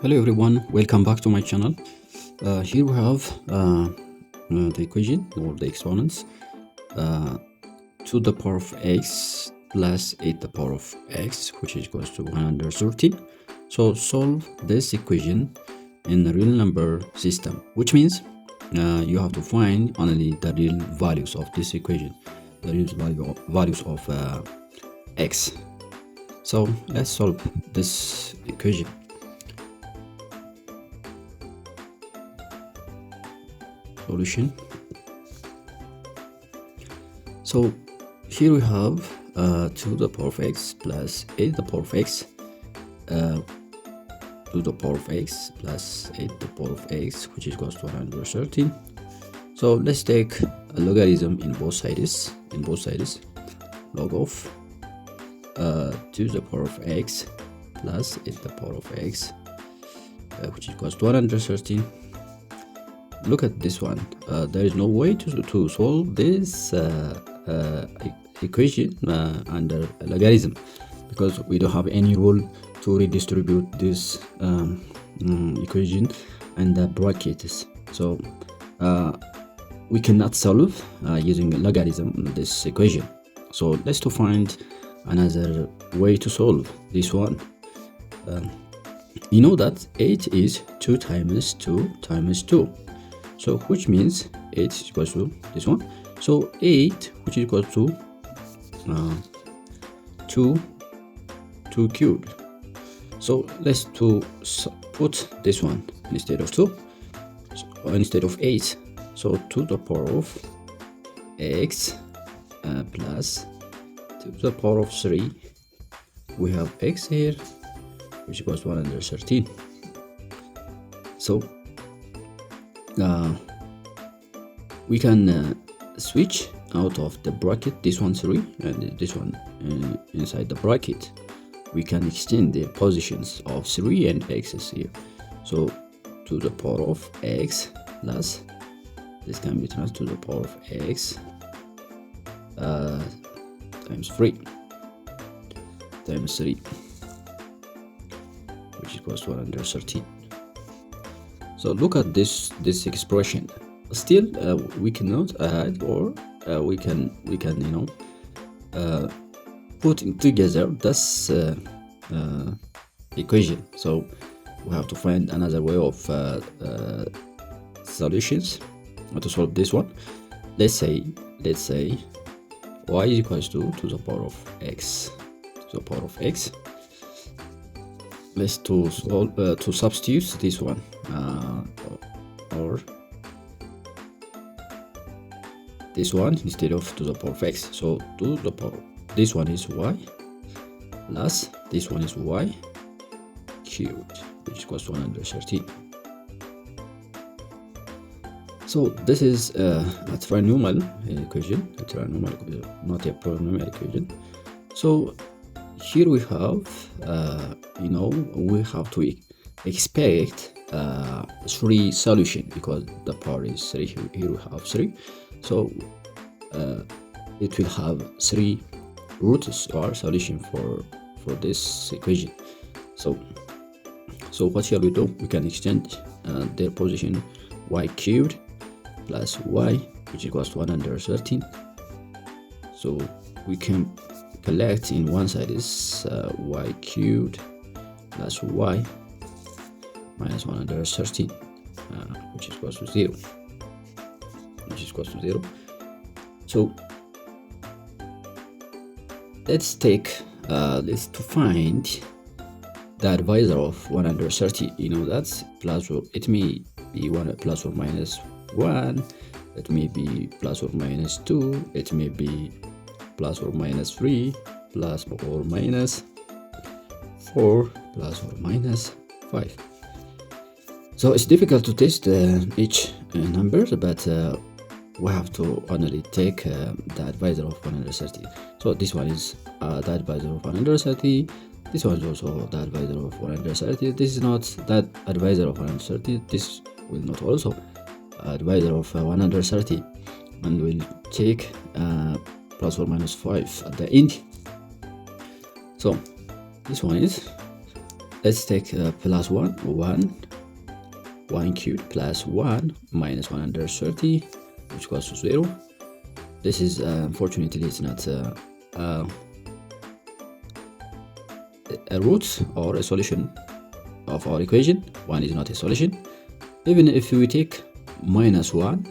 Hello everyone, welcome back to my channel. Here we have the equation or the exponents 2 to the power of x plus 8 to the power of x, which is equals to 113. So solve this equation in the real number system, which means you have to find only the real values of this equation, the real values of x. So let's solve this equation. Solution. So here we have 2 to the power of x plus 8 to the power of x, 2 to the power of x plus 8 to the power of x, which is equals to 113. So let's take a logarithm in both sides. Log of 2 to the power of x plus 8 to the power of x, which equals to 113. Look at this one. There is no way to solve this equation under logarithm, because we don't have any rule to redistribute this equation and the brackets. So we cannot solve using logarithm this equation. So let's to find another way to solve this one. You know that 8 is 2 times 2 times 2. So which means 8 is equals to this one. So 8, which is equal to 2 cubed. So let's to put this one instead of 2, instead of 8. So 2 to the power of x plus 2 to the power of 3. We have x here, which equals 113. So we can switch out of the bracket this one 3 and this one inside the bracket. We can extend the positions of 3 and x's here. So 2 to the power of x plus this can be transferred to the power of x times 3 times 3, which equals 113. So look at this expression. Still we cannot add, or we can put together this equation. So we have to find another way of solutions to solve this one. Let's say y is equals to the power of x, to the power of x. Let's to substitute this one or this one instead of to the power of x. So to the power, this one is y plus this one is y cubed, which equals 113. So this is a trinomial equation, not a polynomial equation. So here we have we have to expect 3 solution, because the power is 3. Here we have 3, so it will have 3 roots or solution for this equation. So what shall we do? We can extend their position y cubed plus y, which equals 113. So we can collect in one side is y cubed plus y minus 113, which is equals to 0, So let's take let's to find the divisor of 130. You know that plus, or it may be 1 plus or minus 1, it may be plus or minus 2, it may be plus or minus 3, plus or minus 4, plus or minus 5. So it's difficult to test each number, but we have to only take the divisor of 130. So this one is the divisor of 130. This one is also the divisor of 130. This is not that divisor of 130. This will not also divisor of 130, and we'll take plus or minus 5 at the end. So this one is let's take plus 1 cubed plus 1 minus 130, which equals to 0. This is unfortunately it's not a root or a solution of our equation. 1 is not a solution. Even if we take minus 1,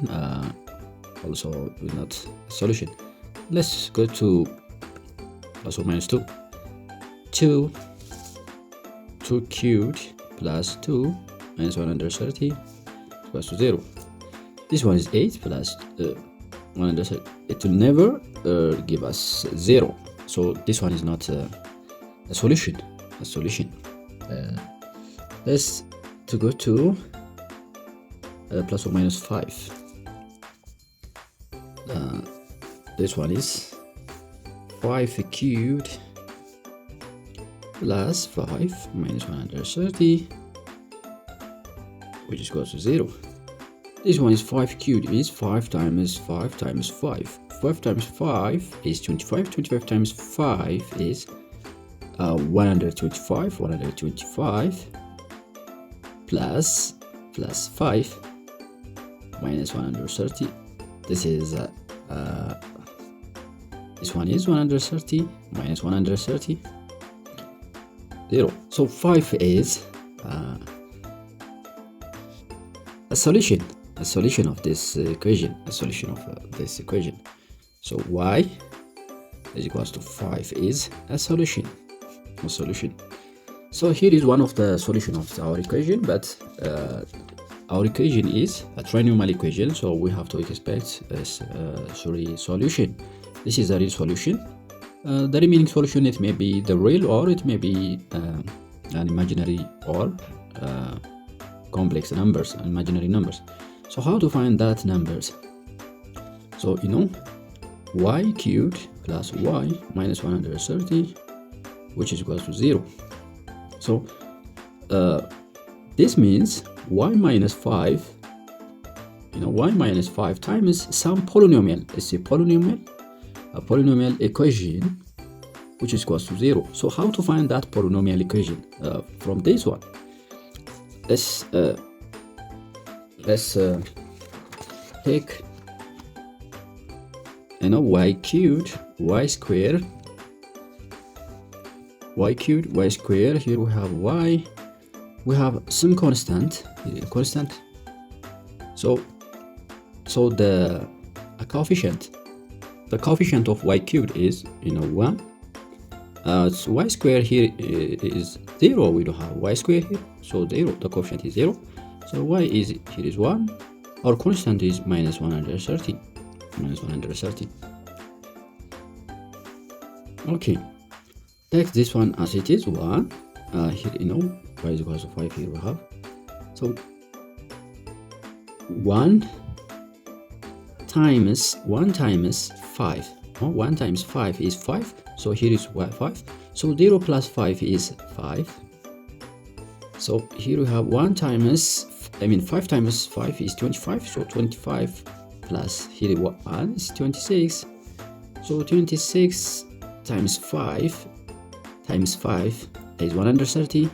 also not a solution. Let's go to plus or minus 2. 2 cubed plus 2 minus 130 equals to 0. This one is 8 plus 130. It will never give us 0. So this one is not a solution. Let's to go to plus or minus 5. This one is 5 cubed plus 5 minus 130, which is equals to 0. This one is 5 cubed, means 5 times 5 times 5. 5 times 5 is 25. 25 times 5 is 125. 125 plus 5 minus 130. This is this one is 130 minus 130, 0. So 5 is a solution of this equation, So y is equals to 5 is a solution. So here is one of the solution of our equation, but our equation is a trinomial equation, so we have to expect a solution. This is a real solution. The remaining solution, it may be the real, or it may be an imaginary, or complex numbers, imaginary numbers. So how to find that numbers? So y cubed plus y minus 130, which is equals to 0. So this means y minus 5, y minus 5 times some polynomial. It's a polynomial equation, which is equals to 0. So how to find that polynomial equation? From this one, let's take y cubed y squared. Here we have y, we have some constant. So the coefficient of y cubed is 1. So y squared here is 0. We don't have y squared here, so 0. The coefficient is 0. So y is here is 1. Our constant is minus 130. Okay, take this one as it is 1. Here y is equals to 5. Here we have, so 1 times 5. 1 times 5 is 5. So here is 5. So 0 plus 5 is 5. So here we have 5 times 5 is 25. So 25 plus here 1 is 26. So 26 times 5 is 130.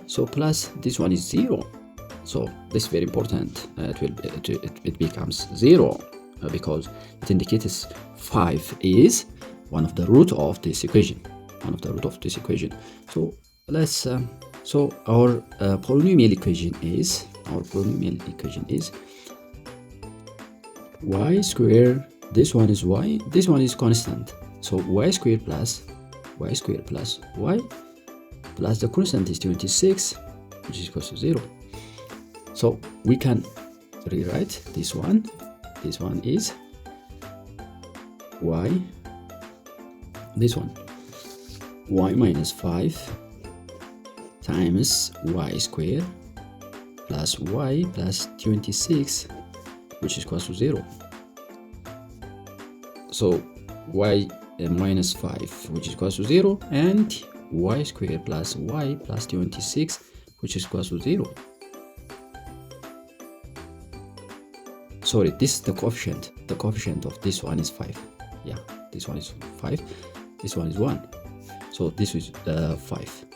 So plus this one is 0. So this is very important. It becomes 0 because it indicates 5 is one of the root of this equation. So let's so our polynomial equation is y squared. This one is y. This one is constant. So y squared plus y plus the constant is 26, which is equal to 0. So we can rewrite this one. This one is y. This one y minus 5 times y squared plus y plus 26, which is equal to 0. So y minus 5, which is equal to 0, and y squared plus y plus 26, which is equal to 0. Sorry, this is the coefficient. The coefficient of this one is 5. Yeah, this one is 5. This one is 1. So this is 5.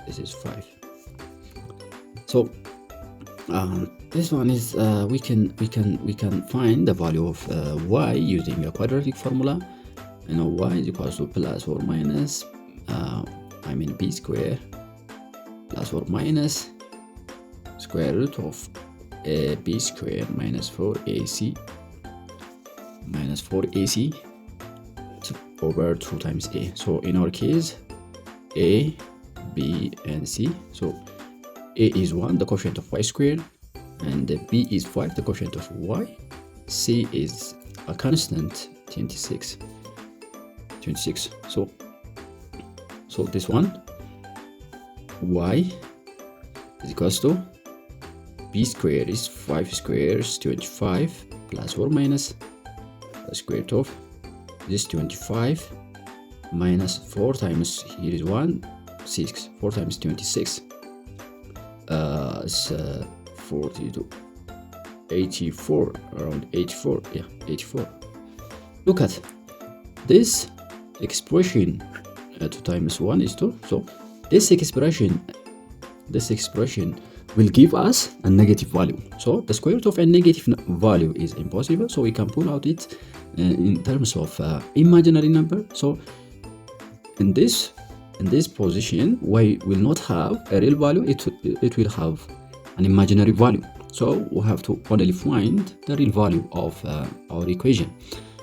This is 5. So this one is we can find the value of y using a quadratic formula. You know, y is equals to plus or minus b square plus or minus square root of b square minus 4ac over 2 times a. So in our case, a, b, and c. So a is 1, the quotient of y squared, and b is 5, the quotient of y. C is a constant, 26. So this one, y is equals to b squared is 5 squares 25 plus or minus the square root of this 25 minus 4 times, here is 1, 6, 4 times 26 is 42, 84, around 84, yeah, 84. Look at this expression, 2 times 1 is 2. So this expression will give us a negative value. So the square root of a negative value is impossible, so we can pull out it in terms of imaginary number. So in this position, y will not have a real value, it will have an imaginary value. So we have to only find the real value of our equation.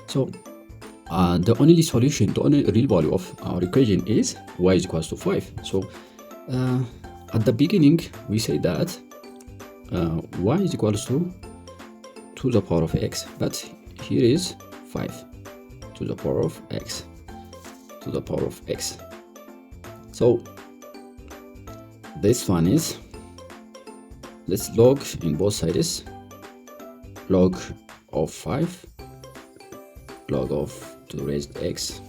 So the only solution, the only real value of our equation is y is equals to 5. So at the beginning we say that y is equals to the power of x, but here is 5 to the power of x to the power of x. So this one is, let's log in both sides, log of 5 log of 2 raised x,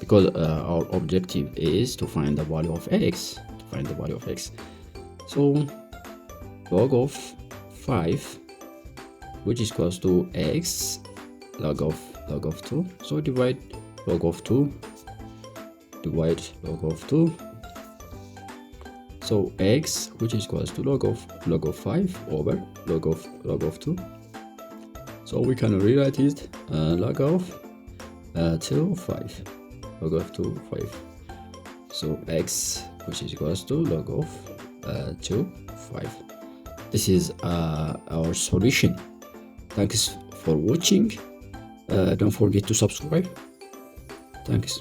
because our objective is to find the value of x, So log of 5, which is equals to x log of 2. So divide log of 2, divide log of 2. So x, which is equals to log of 5 over log of 2. So we can rewrite it log of 2, 5, log of 2, 5. So x, which is equals to log of 2, 5. This is our solution. Thanks for watching. Don't forget to subscribe. Thanks.